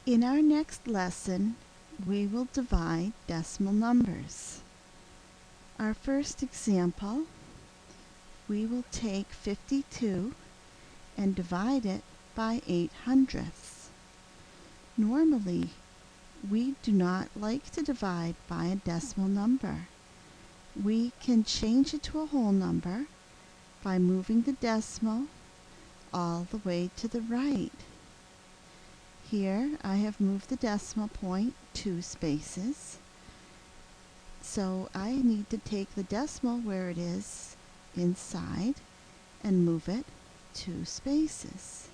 In our next lesson, we will divide decimal numbers. Our first example, we will take 52 and divide it by 8/100ths. Normally, we do not like to divide by a decimal number. We can change it to a whole number by moving the decimal all the way to the right. Here I have moved the decimal point 2 spaces. So I need to take the decimal where it is inside and move it 2 spaces.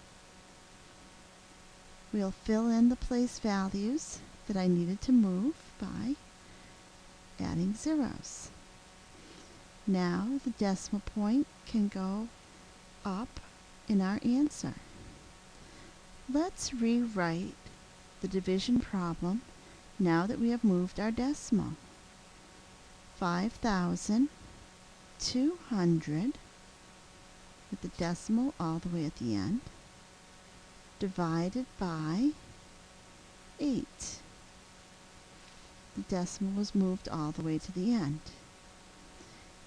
We'll fill in the place values that I needed to move by adding zeros. Now the decimal point can go up in our answer. Let's rewrite the division problem now that we have moved our decimal. 5,200 with the decimal all the way at the end divided by 8. The decimal was moved all the way to the end.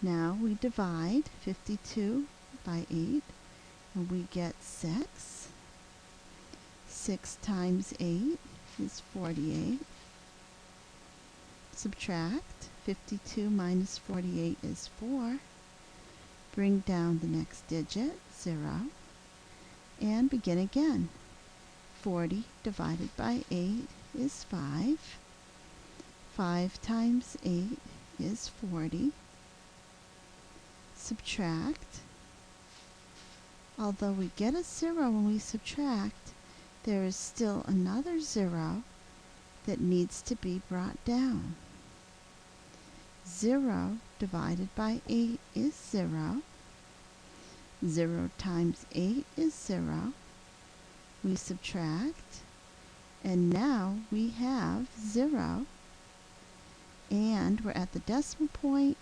Now we divide 52 by 8 and we get 6. 6 times 8 is 48. Subtract 52 minus 48 is 4. Bring down the next digit, 0, and begin again. 40 divided by 8 is 5. 5 times 8 is 40. Subtract. Although we get a 0 when we subtract, there is still another 0 that needs to be brought down. 0 divided by 8 is 0. 0 times 8 is 0. We subtract, and now we have 0. And we're at the decimal point,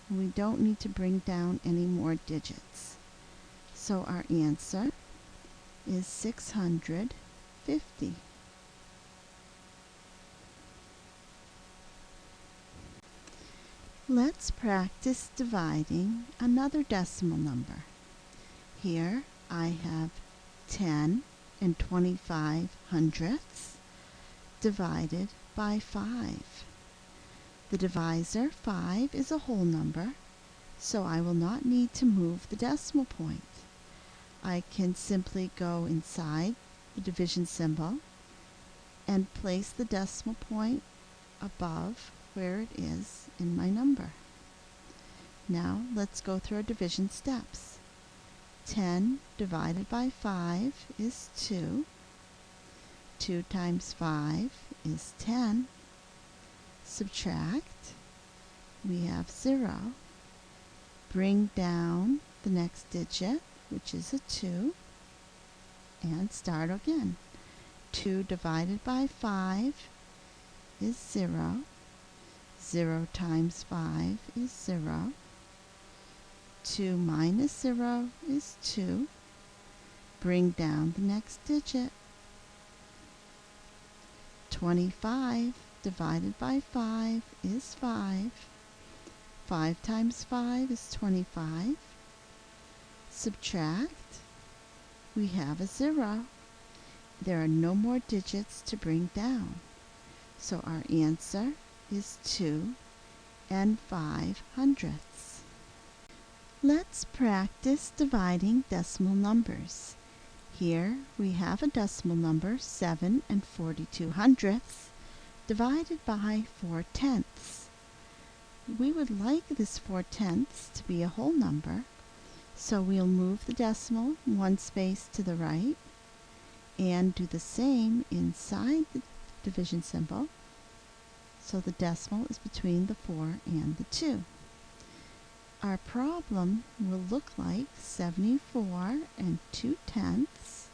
and we don't need to bring down any more digits. So our answer is 650. Let's practice dividing another decimal number. Here I have 10 and 25/100ths divided by 5. The divisor 5 is a whole number, so I will not need to move the decimal point. I can simply go inside the division symbol and place the decimal point above where it is in my number. Now let's go through our division steps. 10 divided by 5 is 2. 2 times 5 is 10. Subtract. We have 0. Bring down the next digit, which is a 2, and start again. 2 divided by 5 is 0. 0 times 5 is 0. 2 minus 0 is 2. Bring down the next digit. 25 divided by 5 is 5. 5 times 5 is 25. Subtract. We have a 0. There are no more digits to bring down. So our answer is 2 5/100ths. Let's practice dividing decimal numbers. Here we have a decimal number 7 42/100ths divided by 4/10ths. We would like this 4/10ths to be a whole number, so we'll move the decimal 1 space to the right and do the same inside the division symbol, so the decimal is between the 4 and the 2. Our problem will look like 74 2/10ths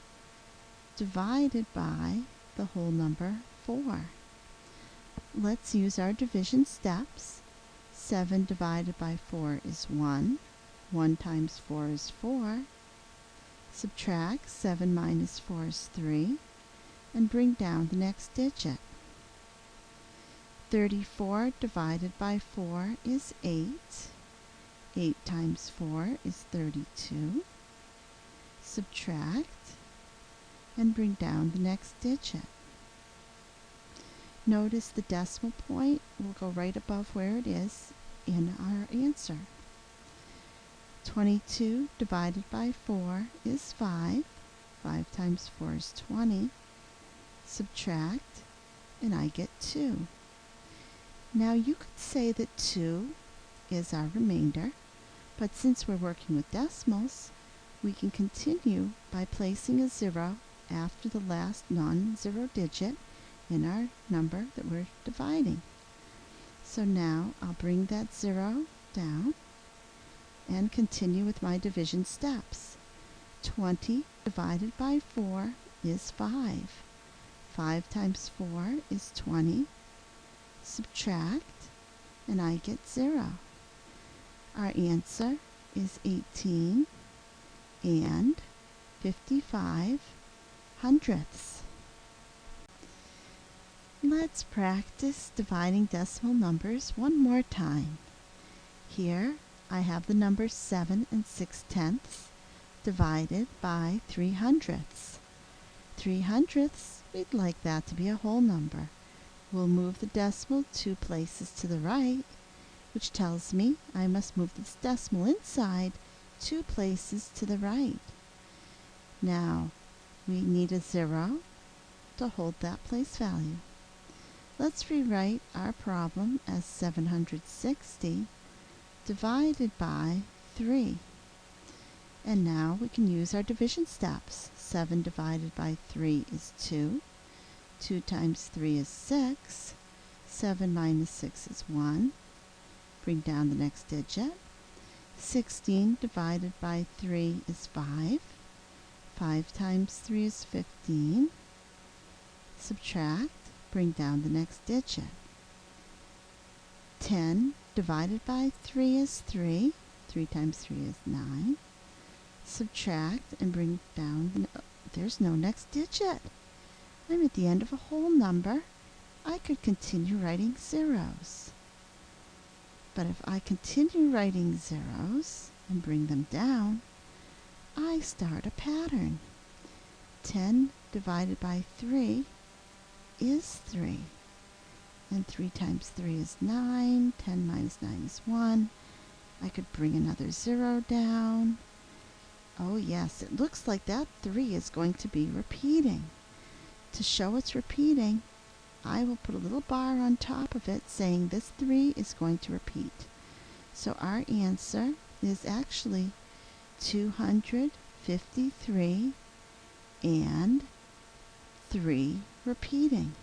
divided by the whole number 4. Let's use our division steps. 7 divided by 4 is 1. 1 times 4 is 4. Subtract. 7 minus 4 is 3. and bring down the next digit. 34 divided by 4 is 8. 8 times 4 is 32. Subtract and bring down the next digit. Notice the decimal point will go right above where it is in our answer. 22 divided by 4 is 5. 5 times 4 is 20. Subtract, and I get 2. Now you could say that 2 is our remainder, but since we're working with decimals, we can continue by placing a 0 after the last non-zero digit in our number that we're dividing. So now I'll bring that 0 down and continue with my division steps. 20 divided by 4 is 5. 5 times 4 is 20. Subtract, and I get 0. Our answer is 18 and 55 hundredths. Let's practice dividing decimal numbers one more time. Here I have the numbers 7 and 6/10 divided by 3 hundredths. 3 hundredths, we'd like that to be a whole number. We'll move the decimal 2 places to the right, which tells me I must move this decimal inside 2 places to the right. Now, we need a 0 to hold that place value. Let's rewrite our problem as 760 divided by 3. And now we can use our division steps. 7 divided by 3 is 2. 2 times 3 is 6. 7 minus 6 is 1. Bring down the next digit. 16 divided by 3 is 5. 5 times 3 is 15. Subtract. Bring down the next digit. 10 divided by 3 is 3. 3 times 3 is 9. Subtract and bring down, there's no next digit. I'm at the end of a whole number. I could continue writing zeros. But if I continue writing zeros and bring them down, I start a pattern. 10 divided by 3 is 3. And 3 times 3 is 9. 10 minus 9 is 1. I could bring another 0 down. Oh yes, it looks like that 3 is going to be repeating. To show it's repeating, I will put a little bar on top of it saying this 3 is going to repeat. So our answer is actually 253 and 3 repeating.